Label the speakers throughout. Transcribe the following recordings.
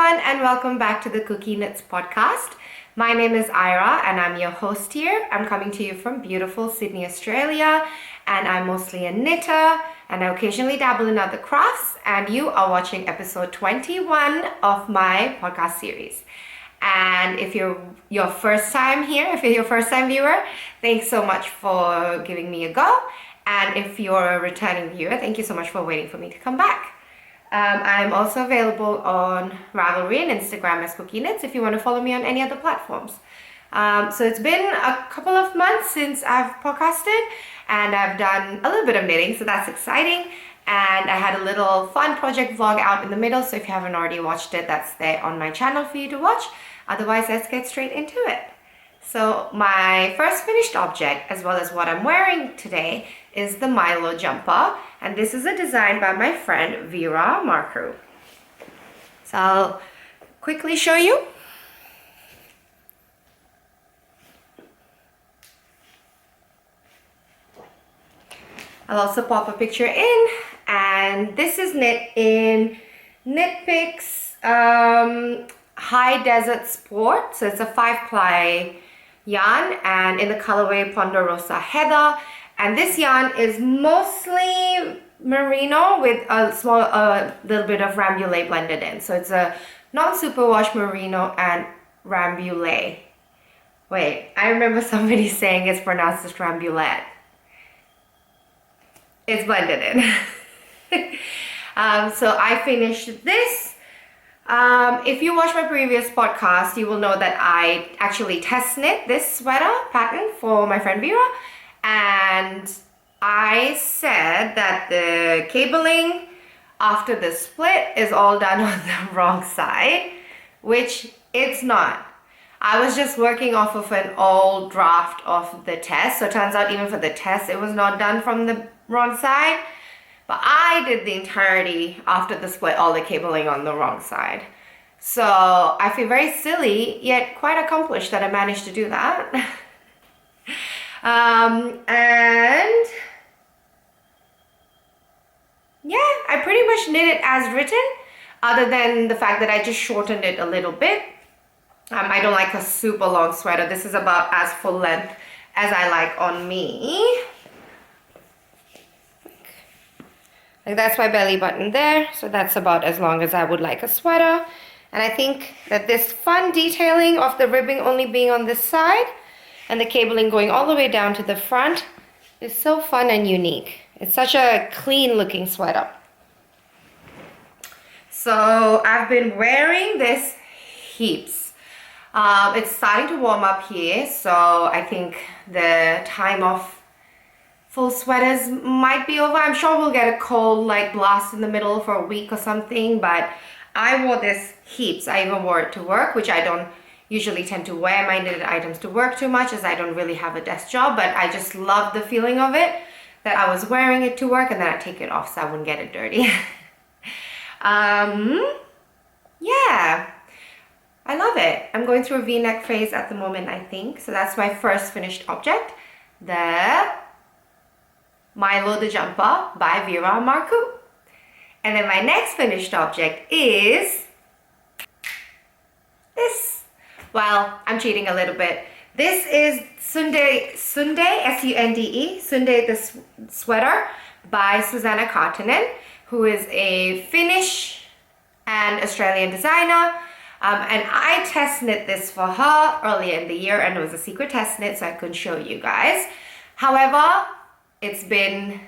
Speaker 1: everyone, and welcome back to the KukieKnits podcast. My name is Ira and I'm your host here. I'm coming to you from beautiful Sydney, Australia, and I'm mostly a knitter and I occasionally dabble in other crafts, and you are watching episode 21 of my podcast series. And if you're your first time here, if you're your first time viewer, thanks so much for giving me a go. And if you're a returning viewer, thank you so much for waiting for me to come back. I'm also available on Ravelry and Instagram as KukieKnits if you want to follow me on any other platforms. So it's been a couple of months since I've podcasted, and I've done a little bit of knitting, so that's exciting. And I had a little fun project vlog out in the middle, so if you haven't already watched it, that's there on my channel for you to watch. Otherwise, let's get straight into it. So my first finished object, as well as what I'm wearing today, is the Milo jumper, and this is a design by my friend Vera Marcu. So I'll quickly show you. I'll also pop a picture in, and this is knit in Knit Picks High Desert Sport, so it's a 5-ply yarn, and in the colorway Ponderosa Heather. And this yarn is mostly merino with a small little bit of rambouillet blended in. So it's a non-superwash merino and rambouillet. Wait, I remember somebody saying it's pronounced as rambouillet. It's blended in. So I finished this. If you watch my previous podcast, you will know that I actually test knit this sweater pattern for my friend Vera. And I said that the cabling after the split is all done on the wrong side, which it's not. I was just working off of an old draft of the test, so it turns out even for the test it was not done from the wrong side. But I did the entirety after the split, all the cabling on the wrong side. So I feel very silly, yet quite accomplished that I managed to do that. And yeah, I pretty much knit it as written, other than the fact that I just shortened it a little bit. I don't like a super long sweater. This is about as full length as I like on me. Like that's my belly button there, so that's about as long as I would like a sweater. And I think that this fun detailing of the ribbing only being on this side and the cabling going all the way down to the front is so fun and unique. It's such a clean looking sweater. So I've been wearing this heaps. It's starting to warm up here, so I think the time of full sweaters might be over. I'm sure we'll get a cold like blast in the middle for a week or something, but I wore this heaps. I even wore it to work, which I don't usually tend to wear my knitted items to work too much, as I don't really have a desk job, but I just love the feeling of it, that I was wearing it to work and then I take it off so I wouldn't get it dirty. Yeah, I love it. I'm going through a V-neck phase at the moment, I think. So that's my first finished object, the Milo the jumper by Vera Marcu. And then my next finished object is this. Well, I'm cheating a little bit. This is Sunde, S-U-N-D-E, Sunde the sweater by Susanna Kaartinen, who is a Finnish and Australian designer. And I test knit this for her earlier in the year, and it was a secret test knit, so I couldn't show you guys. However, it's been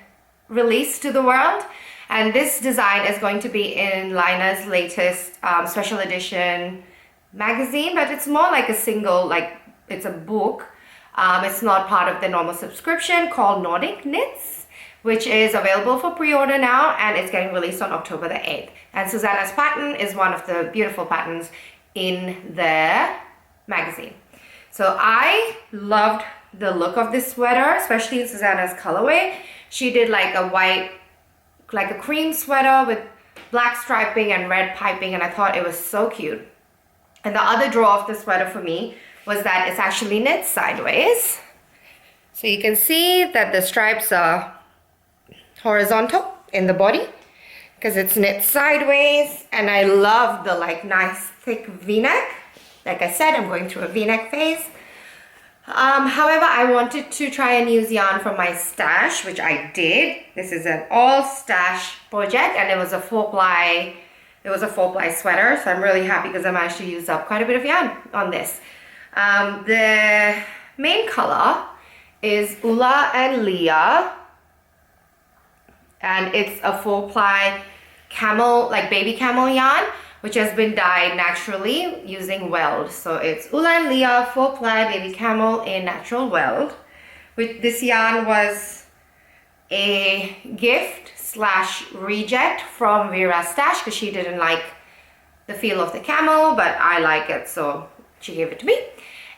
Speaker 1: released to the world, and this design is going to be in Laine's latest special edition magazine, but it's more like a single, like it's a book. It's not part of the normal subscription, called Nordic Knits, which is available for pre-order now, and it's getting released on October the 8th. And Susanna's pattern is one of the beautiful patterns in the magazine. So I loved the look of this sweater, especially in Susanna's colorway. She did like a white, like a cream sweater with black striping and red piping, and I thought it was so cute. And the other draw of the sweater for me was that it's actually knit sideways. So you can see that the stripes are horizontal in the body. because it's knit sideways, and I love the like nice thick v-neck. Like I said, I'm going through a v-neck phase. However, I wanted to try and use yarn from my stash, which I did. This is an all stash project, and it was a 4-ply. It was a 4-ply sweater, so I'm really happy because I managed to use up quite a bit of yarn on this. The main color is Ulla and Leah, and it's a 4-ply camel, like baby camel yarn, which has been dyed naturally using Weld. So it's Ulla and Leah 4-ply baby camel in natural Weld. This yarn was a gift / reject from Vera's stash because she didn't like the feel of the camel, but I like it, so she gave it to me.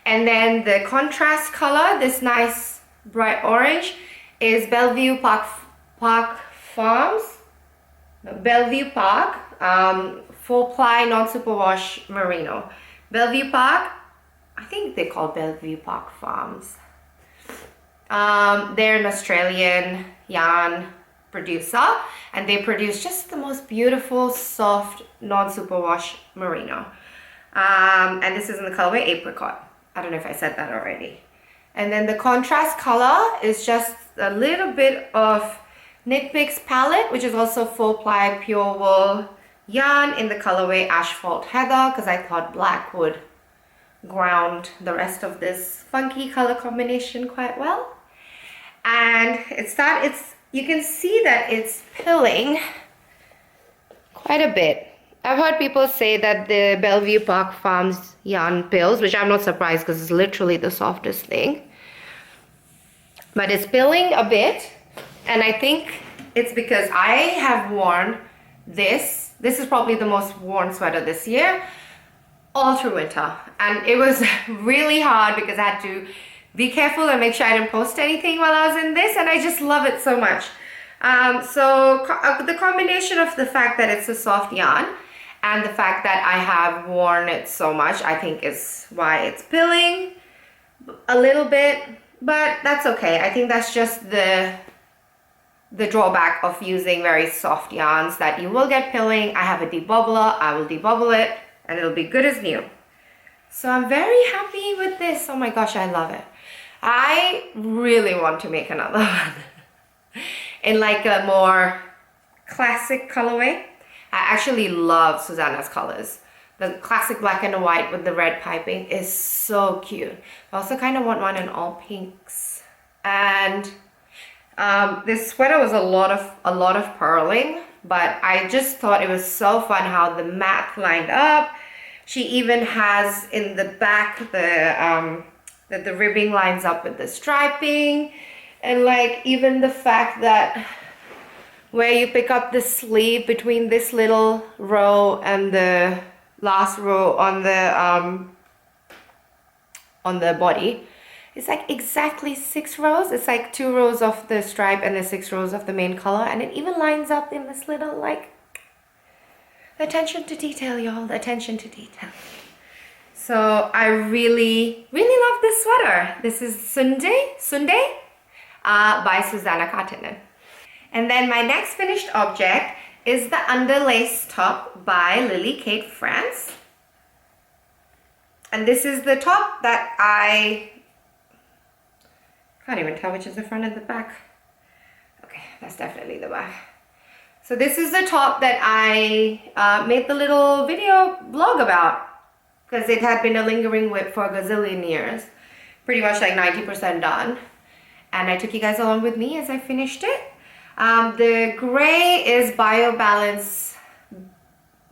Speaker 1: And then the contrast color, this nice bright orange, is Bellevue Park Farms. Bellevue Park 4-ply non-superwash merino. Bellevue Park, I think they call Bellevue Park Farms. They're an Australian yarn producer, and they produce just the most beautiful, soft, non-superwash merino. And this is in the colorway Apricot. I don't know if I said that already. And then the contrast color is just a little bit of Knit Mix palette, which is also 4-ply pure wool yarn in the colorway Asphalt Heather, because I thought black would ground the rest of this funky color combination quite well. And you can see that it's pilling quite a bit. I've heard people say that the Bellevue Park Farms yarn pills, which I'm not surprised because it's literally the softest thing. But it's pilling a bit, and I think it's because I have worn this. This is probably the most worn sweater this year, all through winter. And it was really hard because I had to be careful and make sure I didn't post anything while I was in this, and I just love it so much. The combination of the fact that it's a soft yarn and the fact that I have worn it so much, I think is why it's pilling a little bit, but that's okay. I think that's just the drawback of using very soft yarns, that you will get pilling. I have a debubbler, I will debubble it, and it'll be good as new. So I'm very happy with this. Oh my gosh, I love it. I really want to make another one in like a more classic colorway. I actually love Susanna's colors. The classic black and white with the red piping is so cute. I also kind of want one in all pinks. And this sweater was a lot of purling, but I just thought it was so fun how the mat lined up. She even has in the back that the ribbing lines up with the striping, and like even the fact that where you pick up the sleeve between this little row and the last row on the body, it's like exactly 6 rows. It's like 2 rows of the stripe and the 6 rows of the main color, and it even lines up in this little, like, attention to detail, y'all, attention to detail. So I really, really love this sweater. This is Sunde by Susanna Kaartinen. And then my next finished object is the Underlace top by Lily Kate France. And this is the top that I can't even tell which is the front and the back. Okay, that's definitely the back. So this is the top that I made the little video blog about, because it had been a lingering whip for a gazillion years. Pretty much like 90% done. And I took you guys along with me as I finished it. The gray is BioBalance,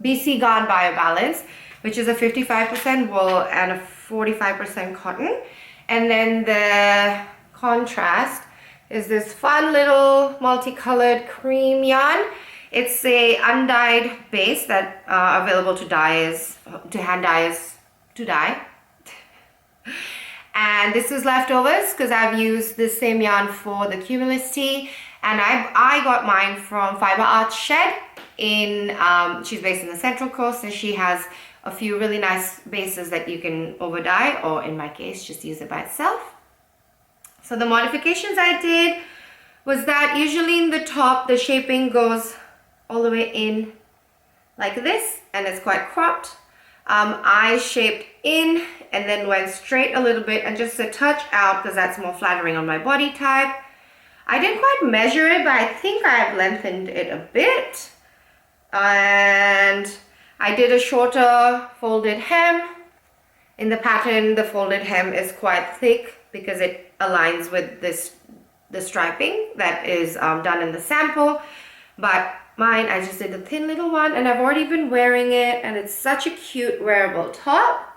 Speaker 1: BC Garn BioBalance, which is a 55% wool and a 45% cotton. And then the contrast is this fun little multicolored cream yarn. It's a undyed base that available to hand dye. And this is leftovers because I've used the same yarn for the Cumulus tee, and I got mine from Fibre Arts Shed in she's based in the Central Coast, and she has a few really nice bases that you can over dye, or in my case just use it by itself. So the modifications I did was that usually in the top the shaping goes all the way in like this, and it's quite cropped. I shaped in and then went straight a little bit and just a touch out because that's more flattering on my body type. I didn't quite measure it, but I think I've lengthened it a bit. And I did a shorter folded hem. In the pattern, the folded hem is quite thick because it aligns with the striping that is done in the sample. But mine, I just did a thin little one, and I've already been wearing it, and it's such a cute wearable top.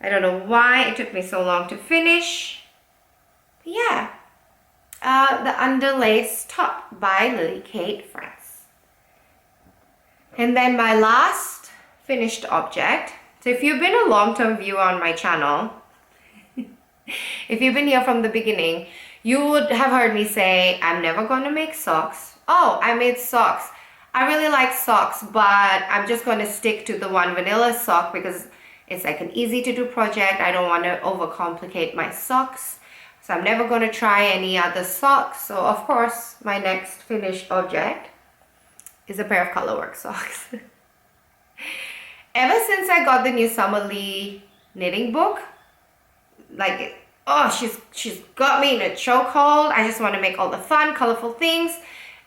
Speaker 1: I don't know why it took me so long to finish. But yeah, the Underlace top by Lily Kate France. And then my last finished object. So if you've been a long-term viewer on my channel, if you've been here from the beginning, you would have heard me say, I'm never going to make socks. Oh, I made socks. I really like socks, but I'm just going to stick to the one vanilla sock because it's like an easy to do project. I don't want to overcomplicate my socks. So I'm never going to try any other socks. So of course, my next finished object is a pair of colorwork socks. Ever since I got the new Summer Lee knitting book, like, oh, she's got me in a chokehold. I just want to make all the fun, colorful things.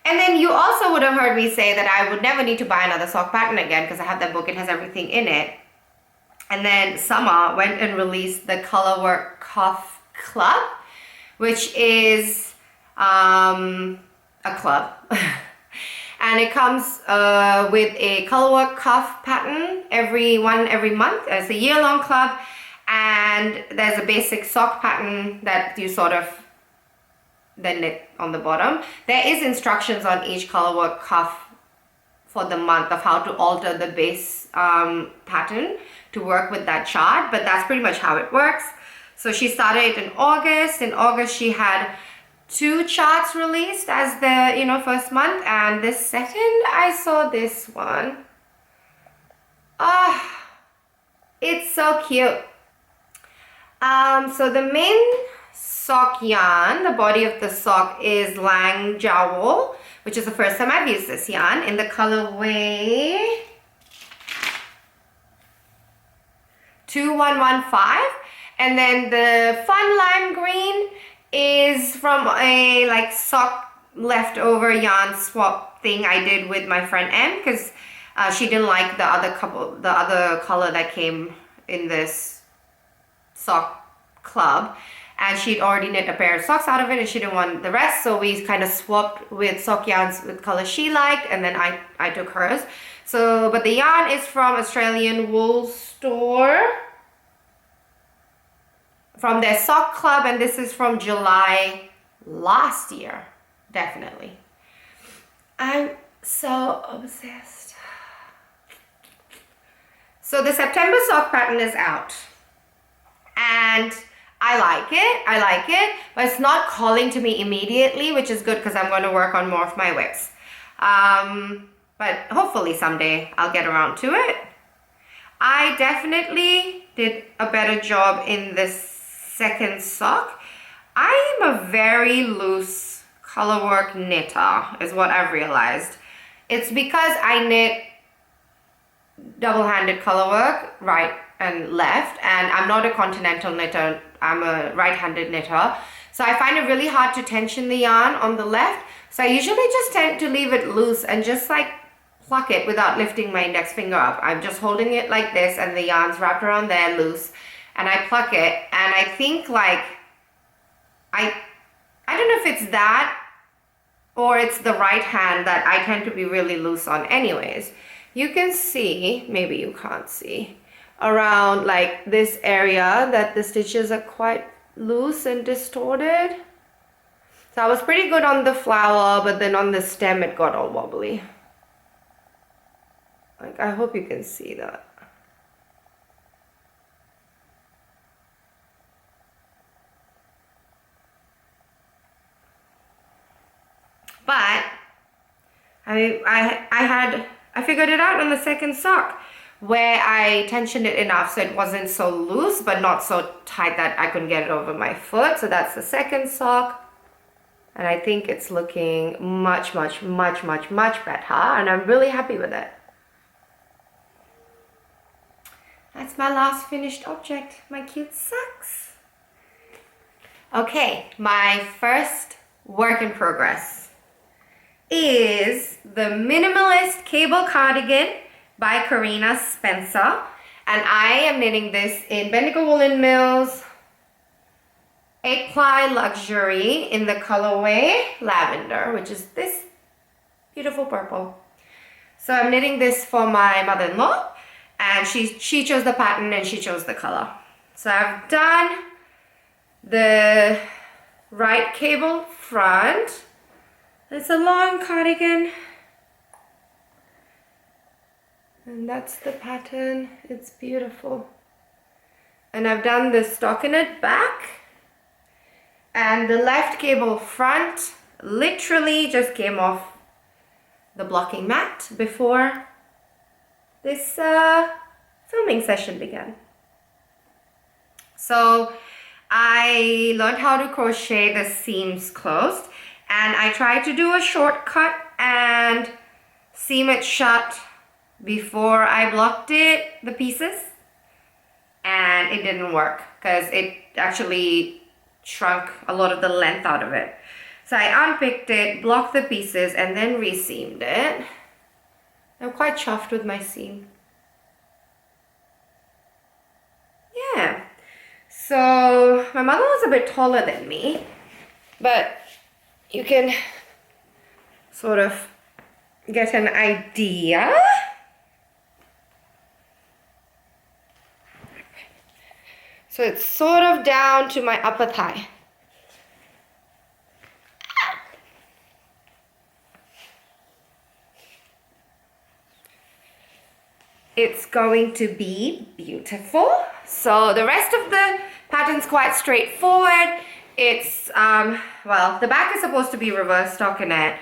Speaker 1: And then you also would have heard me say that I would never need to buy another sock pattern again because I have that book, it has everything in it. And then Summer went and released the Colorwork Cuff Club, which is a club. And it comes with a colorwork cuff pattern every month. It's a year-long club, and there's a basic sock pattern that you sort of then knit on the bottom. There is instructions on each colorwork cuff for the month of how to alter the base pattern to work with that chart, but that's pretty much how it works. So she started it in August. In August, she had 2 charts released as the first month, and this second I saw this one. Ah, it's so cute. So the main sock yarn, the body of the sock is Lang Jawoll, which is the first time I've used this yarn, in the colorway 2115, and then the fun lime green is from a like sock leftover yarn swap thing I did with my friend M because she didn't like the other color that came in this sock club, and she'd already knit a pair of socks out of it and she didn't want the rest, so we kind of swapped with sock yarns with color she liked, and then I took hers. So but the yarn is from Australian Wool Store, from their sock club, and this is from July last year. Definitely. I'm so obsessed. So the September sock pattern is out, and I like it, but it's not calling to me immediately, which is good because I'm going to work on more of my whips. But hopefully someday I'll get around to it. I definitely did a better job in this second sock. I am a very loose colorwork knitter, is what I've realized. It's because I knit double-handed colorwork, right and left, and I'm not a continental knitter, I'm a right-handed knitter. So I find it really hard to tension the yarn on the left. So I usually just tend to leave it loose and just like pluck it without lifting my index finger up. I'm just holding it like this and the yarn's wrapped around there loose, and I pluck it, and I think like, I don't know if it's that or it's the right hand that I tend to be really loose on anyways. You can see, maybe you can't see, around like this area that the stitches are quite loose and distorted. So I was pretty good on the flower, but then on the stem it got all wobbly. Like, I hope you can see that. But I figured it out on the second sock, where I tensioned it enough so it wasn't so loose but not so tight that I couldn't get it over my foot. So that's the second sock. And I think it's looking much, much, much, much, much better. And I'm really happy with it. That's my last finished object, my cute socks. Okay, my first work in progress is the Minimalist Cable Cardigan by Carina Spencer. And I am knitting this in Donegal Woolen Mills 8-ply luxury in the colorway Lavender, which is this beautiful purple. So I'm knitting this for my mother-in-law, and she chose the pattern and she chose the color. So I've done the right cable front. It's a long cardigan. And that's the pattern. It's beautiful. And I've done the stockinette back. And the left cable front literally just came off the blocking mat before this filming session began. So I learned how to crochet the seams closed, and I tried to do a shortcut and seam it shut before I blocked the pieces, and it didn't work because it actually shrunk a lot of the length out of it. So I unpicked it, blocked the pieces, and then reseamed it. I'm quite chuffed with my seam. Yeah. So my mother was a bit taller than me, but you can sort of get an idea. So it's sort of down to my upper thigh. It's going to be beautiful. So the rest of the pattern's quite straightforward. It's, well, the back is supposed to be reverse stockinette,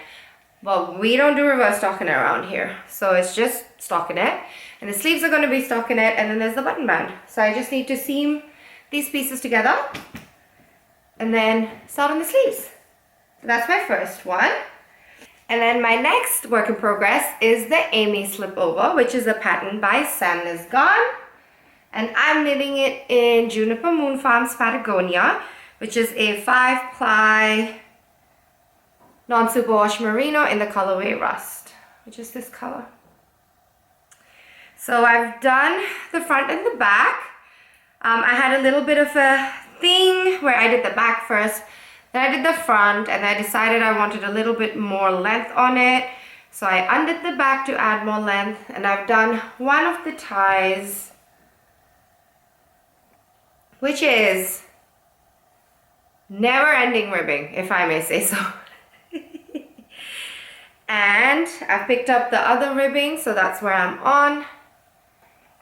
Speaker 1: but we don't do reverse stockinette around here. So it's just stockinette, and the sleeves are going to be stockinette, and then there's the button band. So I just need to seam these pieces together and then start on the sleeves. So that's my first one. And then my next work in progress is the Amy Slipover, which is a pattern by Sunde's Garn. And I'm knitting it in Juniper Moon Farms Patagonia, which is a 5-ply non-superwash merino in the colorway Rust, which is this color. So I've done the front and the back. I had a little bit of a thing where I did the back first, then I did the front, and I decided I wanted a little bit more length on it. So I undid the back to add more length, and I've done one of the ties, which is never-ending ribbing, if I may say so. And I've picked up the other ribbing, so that's where I'm on.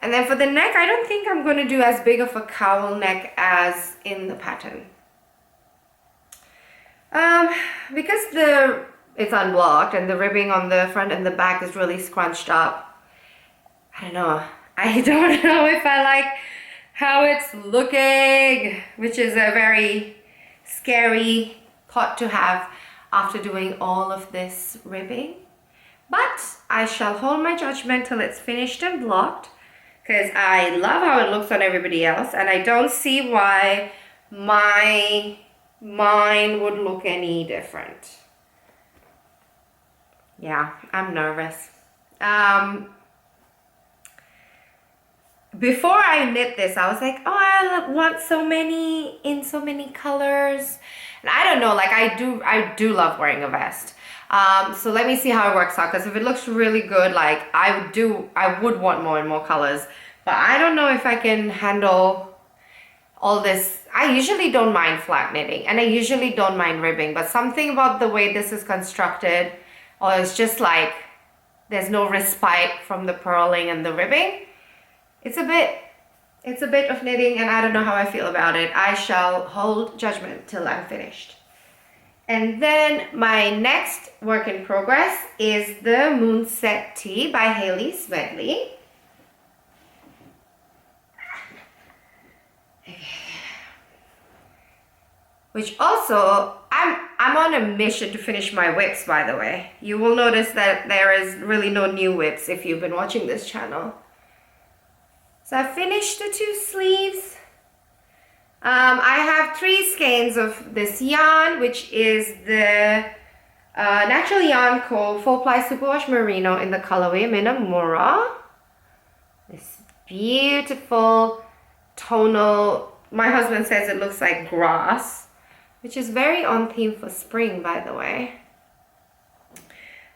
Speaker 1: And then for the neck, I don't think I'm going to do as big of a cowl neck as in the pattern. Because it's unblocked and the ribbing on the front and the back is really scrunched up. I don't know. I don't know if I like how it's looking, which is a very scary thought to have after doing all of this ribbing. But I shall hold my judgment till it's finished and blocked, because I love how it looks on everybody else, and I don't see why mine would look any different. Yeah, I'm nervous. Before I knit this, I was like, oh, I want so many in so many colors. And I don't know, like I do love wearing a vest. So let me see how it works out, because if it looks really good, like I would want more and more colors, but I don't know if I can handle all this. I usually don't mind flat knitting, and I usually don't mind ribbing, but something about the way this is constructed, or it's just like there's no respite from the purling and the ribbing. It's a bit of knitting, and I don't know how I feel about it. I shall hold judgment till I'm finished. And then my next work in progress is the Moonset Tee by Hayley Smedley. which also, I'm on a mission to finish my whips, by the way. You will notice that there is really no new whips if you've been watching this channel. So I finished the 2 sleeves. I have 3 skeins of this yarn, which is the Natural Yarn Co. 4-ply Superwash Merino in the colorway Minamura. This beautiful tonal, my husband says it looks like grass, which is very on theme for spring, by the way.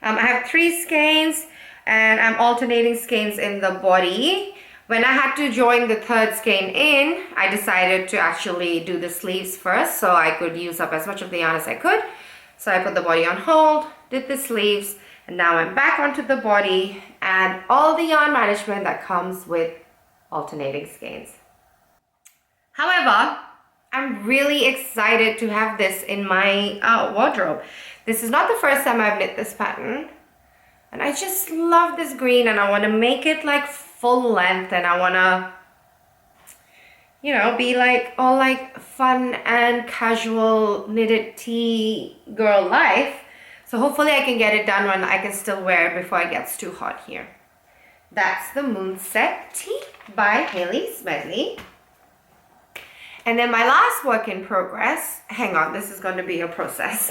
Speaker 1: I have 3 skeins and I'm alternating skeins in the body. When I had to join the 3rd skein in, I decided to actually do the sleeves first so I could use up as much of the yarn as I could. So I put the body on hold, did the sleeves, and now I'm back onto the body and all the yarn management that comes with alternating skeins. However, I'm really excited to have this in my wardrobe. This is not the first time I've knit this pattern. And I just love this green and I want to make it like full length and I want to, you know, be like all like fun and casual knitted tee girl life. So hopefully I can get it done when I can still wear it before it gets too hot here. That's the Moonset Tee by Hayley Smedley. And then my last work in progress, hang on, this is going to be a process.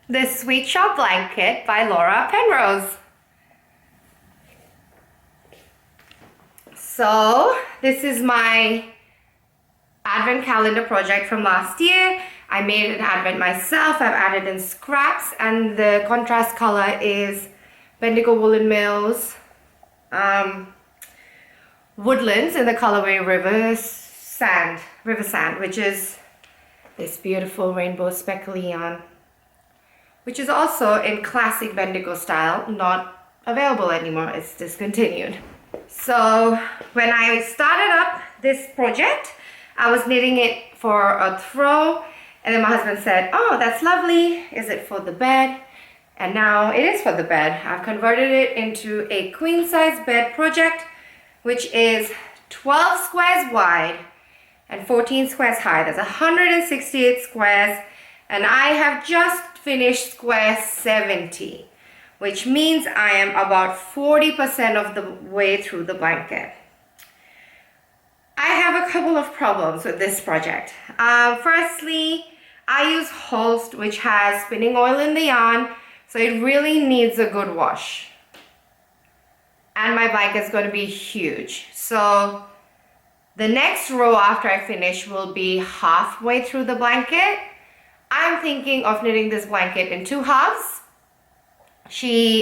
Speaker 1: This Sweet Shop Blanket by Laura Penrose. So this is my advent calendar project from last year. I made an advent myself. I've added in scraps and the contrast color is Bendigo Woolen Mills Woodlands in the colorway River Sand, which is this beautiful rainbow speckly yarn, which is also in classic Bendigo style, not available anymore, it's discontinued. So when I started up this project, I was knitting it for a throw, and then my husband said, oh, that's lovely, is it for the bed? And now it is for the bed. I've converted it into a queen size bed project, which is 12 squares wide and 14 squares high. That's 168 squares, and I have just finished square 70, which means I am about 40% of the way through the blanket. I have a couple of problems with this project. Firstly, I use Holst, which has spinning oil in the yarn, so it really needs a good wash. And my blanket is going to be huge. So the next row after I finish will be halfway through the blanket. I'm thinking of knitting this blanket in 2 halves.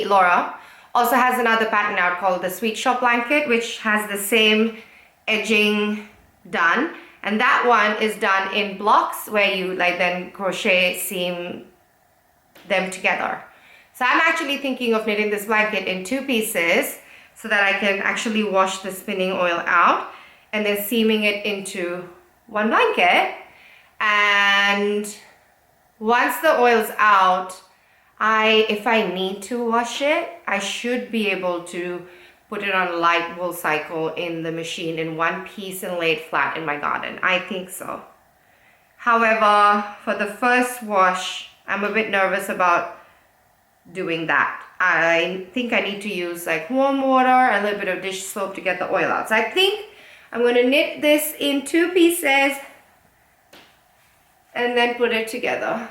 Speaker 1: Laura, also has another pattern out called the Sweet Shop Blanket, which has the same edging done. And that one is done in blocks where you like then crochet seam them together. So I'm actually thinking of knitting this blanket in 2 pieces so that I can actually wash the spinning oil out and then seaming it into one blanket. And once the oil's out, if I need to wash it, I should be able to put it on a light wool cycle in the machine in one piece and lay it flat in my garden. I think so. However, for the first wash, I'm a bit nervous about doing that. I think I need to use like warm water, a little bit of dish soap to get the oil out. So I think I'm going to knit this in 2 pieces and then put it together.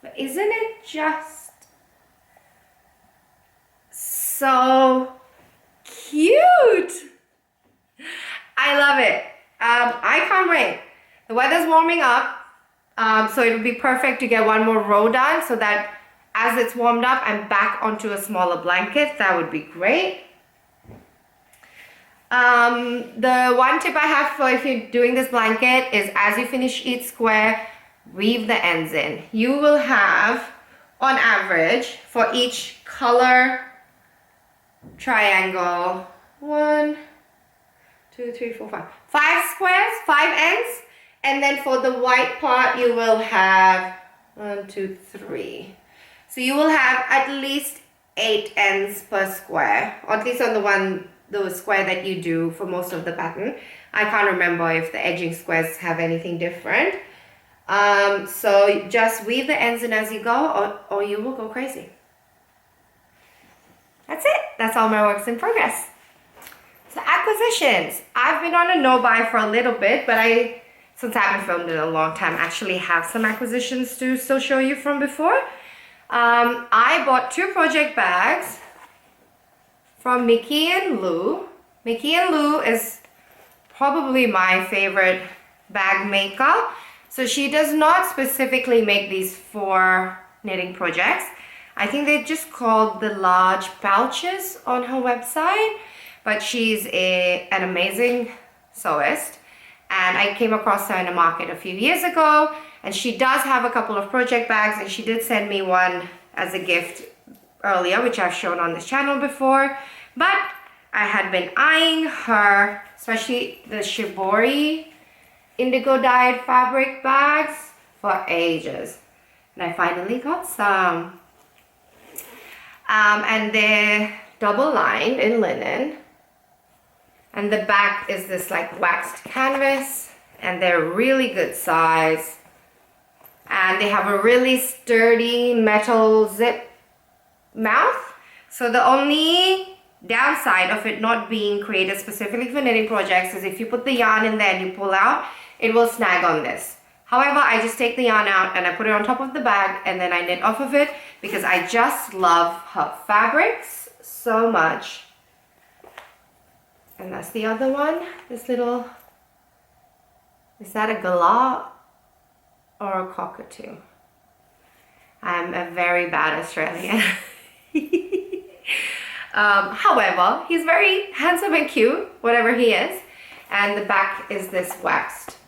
Speaker 1: But isn't it just so cute? I love it. I can't wait. The weather's warming up, so it'll be perfect to get one more row done so that as it's warmed up, I'm back onto a smaller blanket. That would be great. The one tip I have for if you're doing this blanket is as you finish each square, weave the ends in. You will have, on average, for each color triangle. 1, 2, 3, 4, 5. 5 squares, 5 ends. And then for the white part, you will have 1, 2, 3. So you will have at least 8 ends per square, or at least on the square that you do for most of the pattern. I can't remember if the edging squares have anything different. So just weave the ends in as you go, or you will go crazy. That's it. That's all my works in progress. So acquisitions. I've been on a no-buy for a little bit, but since I haven't filmed in a long time, actually have some acquisitions to still show you from before. I bought 2 project bags from Mickey and Lou. Mickey and Lou is probably my favorite bag maker. So she does not specifically make these for knitting projects. I think they're just called the large pouches on her website, but she's an amazing sewist. And I came across her in a market a few years ago, and she does have a couple of project bags, and she did send me one as a gift earlier, which I've shown on this channel before. But I had been eyeing her, especially the shibori indigo dyed fabric bags, for ages. And I finally got some. And they're double lined in linen. And the back is this like waxed canvas, and they're really good size. And they have a really sturdy metal zip mouth. So the only downside of it not being created specifically for knitting projects is if you put the yarn in there and you pull out, it will snag on this. However, I just take the yarn out and I put it on top of the bag, and then I knit off of it because I just love her fabrics so much. And that's the other one, this little, is that a galah or a cockatoo? I'm a very bad Australian. However, he's very handsome and cute, whatever he is. And the back is this waxed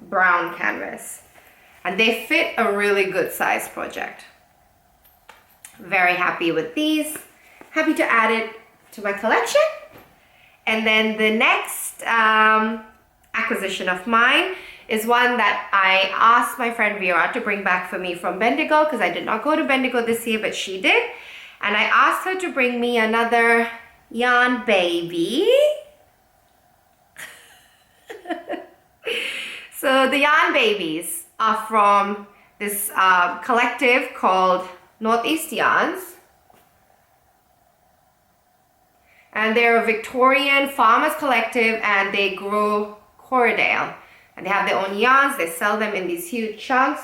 Speaker 1: brown canvas. And they fit a really good size project. Very happy with these. Happy to add it to my collection. And then the next acquisition of mine is one that I asked my friend Vera to bring back for me from Bendigo, because I did not go to Bendigo this year, but she did. And I asked her to bring me another yarn baby. So the yarn babies are from this collective called Northeast Yarns. And they're a Victorian farmers collective, and they grow Corriedale. And they have their own yarns. They sell them in these huge chunks.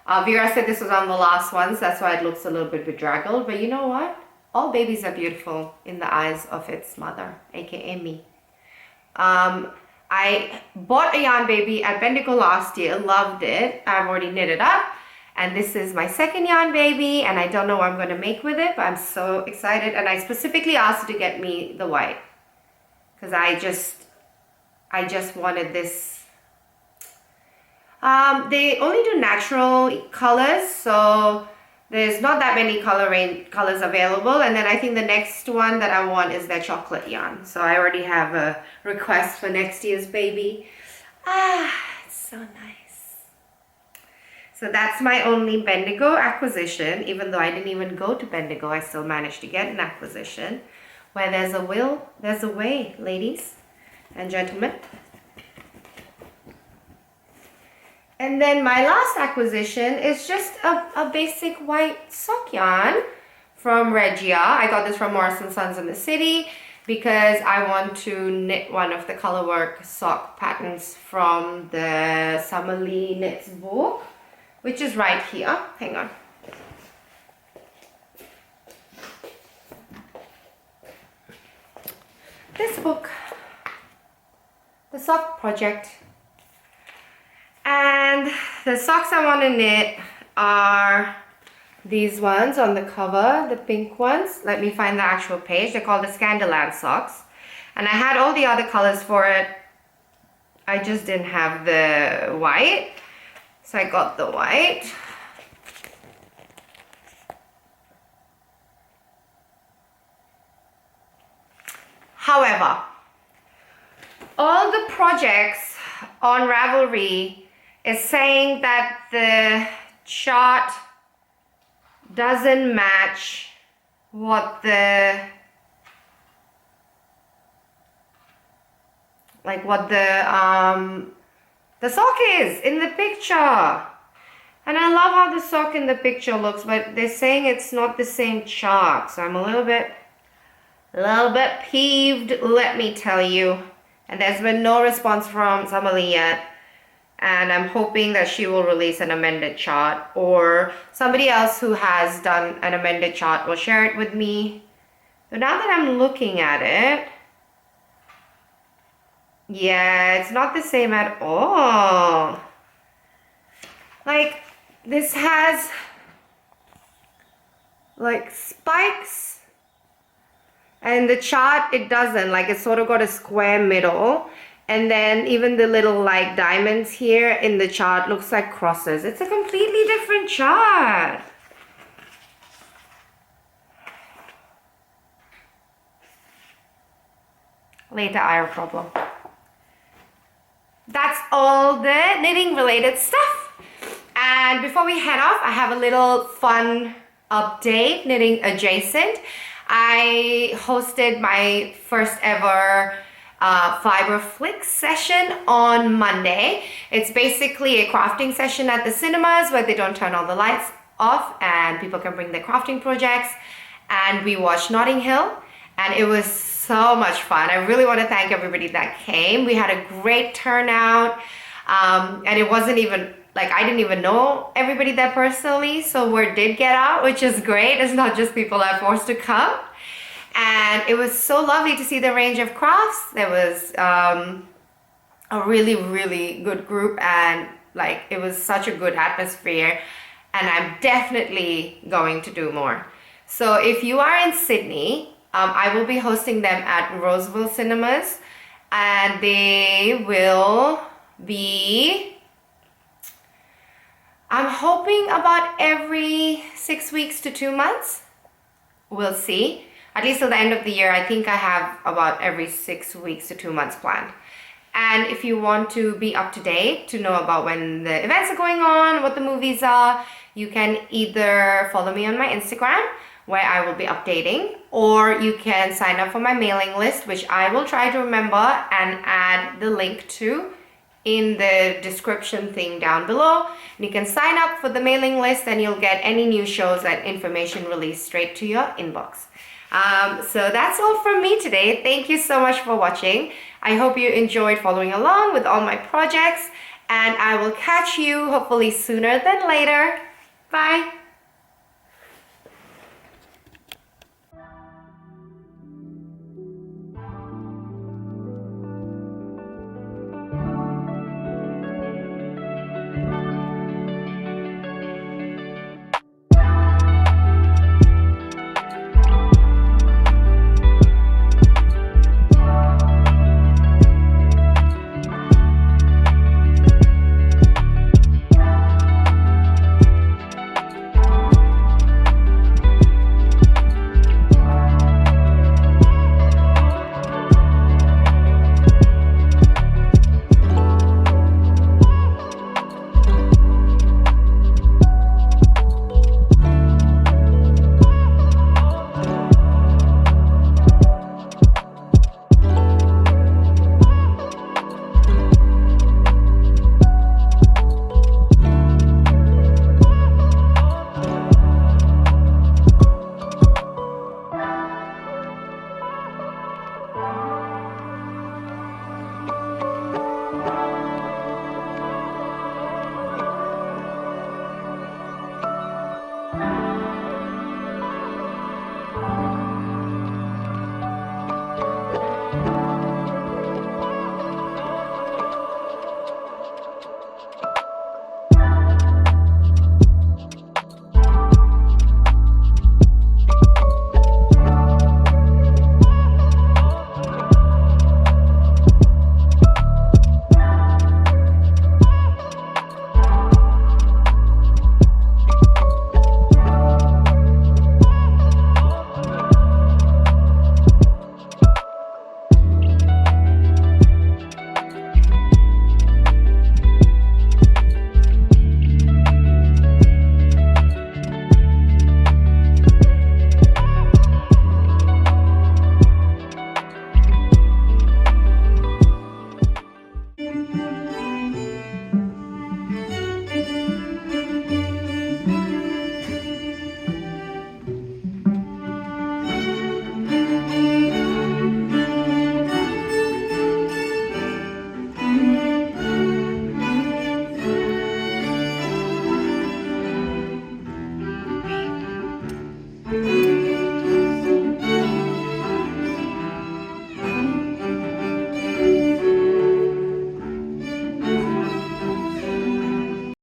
Speaker 1: Vera said this was on the last ones. That's why it looks a little bit bedraggled. But you know what? All babies are beautiful in the eyes of its mother, aka me. I bought a yarn baby at Bendigo last year. Loved it. I've already knit it up. And this is my second yarn baby, and I don't know what I'm going to make with it, but I'm so excited. And I specifically asked her to get me the white, because I just wanted this. They only do natural colors, so there's not that many colors available. And then I think the next one that I want is their chocolate yarn. So I already have a request for next year's baby. It's so nice. So that's my only Bendigo acquisition. Even though I didn't even go to Bendigo, I still managed to get an acquisition. Where there's a will, there's a way, ladies and gentlemen. And then my last acquisition is just a basic white sock yarn from Regia. I got this from Morrison Sons in the city because I want to knit one of the colorwork sock patterns from the Summerlee Knits book, which is right here. Hang on. This book, the sock project. And the socks I want to knit are these ones on the cover, the pink ones. Let me find the actual page. They're called the Scandaland socks. And I had all the other colors for it. I just didn't have the white. So I got the white. However, all the projects on Ravelry is saying that the chart doesn't match what the sock is in the picture. And I love how the sock in the picture looks, but they're saying it's not the same chart. So I'm a little bit peeved, let me tell you. And there's been no response from Samali yet. And I'm hoping that she will release an amended chart, or somebody else who has done an amended chart will share it with me. So now that I'm looking at it, yeah, it's not the same at all. Like, this has like spikes, and the chart, it doesn't. Like, it's sort of got a square middle, and then even the little like diamonds here in the chart looks like crosses. It's a completely different chart. Later, eye problem. That's all the knitting related stuff. And before we head off, I have a little fun update, knitting adjacent. I hosted my first ever Fibre Flick session on Monday. It's basically a crafting session at the cinemas where they don't turn all the lights off and people can bring their crafting projects. And we watched Notting Hill, and it was so much fun. I really want to thank everybody that came. We had a great turnout, and it wasn't even like, I didn't even know everybody there personally, so word did get out, which is great. It's not just people that are forced to come. And it was so lovely to see the range of crafts. There was a really, really good group, and like, it was such a good atmosphere, and I'm definitely going to do more. So if you are in Sydney, I will be hosting them at Roseville Cinemas, and they will be, I'm hoping, about every 6 weeks to 2 months. We'll see. At least till the end of the year, I think I have about every 6 weeks to 2 months planned. And if you want to be up to date, to know about when the events are going on, what the movies are, you can either follow me on my Instagram, where I will be updating, or you can sign up for my mailing list, which I will try to remember and add the link to in the description thing down below. And you can sign up for the mailing list, and you'll get any new shows and information released straight to your inbox. So that's all from me today. Thank you so much for watching. I hope you enjoyed following along with all my projects, and I will catch you hopefully sooner than later. Bye.